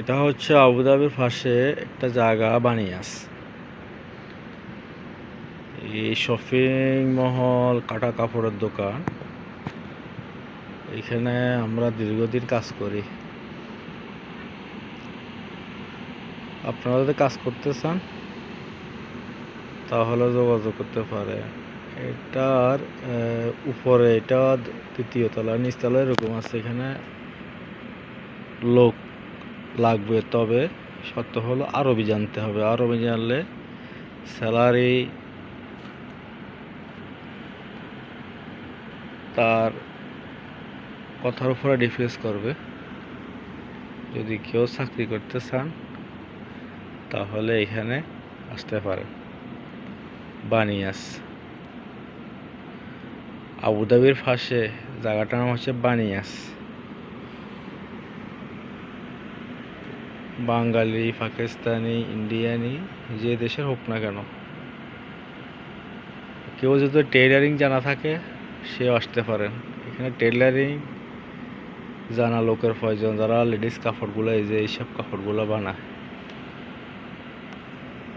এটা হচ্ছে আবুধাবির পাশে একটা জায়গা বানিয়াস। এই শপিং মহল, কাটা কাপড়ের দোকান। এখানে আমরা দীর্ঘদিন কাজ করি। আপনারা যদি কাজ করতে চান তাহলে যোগাযোগ করতে পারে। এটার উপরে এটা তৃতীয় তলা, নিচতলা এরকম আছে। এখানে লোক লাগবে, তবে শর্ত হলো আরবি জানতে হবে। আরবি জানলে স্যালারি তার কথার উপরে ডিফেন্স করবে। যদি কেউ চাকরি করতে চান তাহলে এখানে আসতে পারেন। বানিয়াস, আবুধাবির পাশে জায়গাটার নাম হচ্ছে বানিয়াস। বাঙালি, পাকিস্তানি, ইন্ডিয়ানি, যে দেশের হোক না কেন, কেউ যদি টেইলারিং জানা থাকে সে আসতে পারেন। এখানে টেইলারিং জানা লোকের প্রয়োজন, যারা লেডিস কাপড়গুলো, এই যে এইসব কাপড়গুলো বানায়।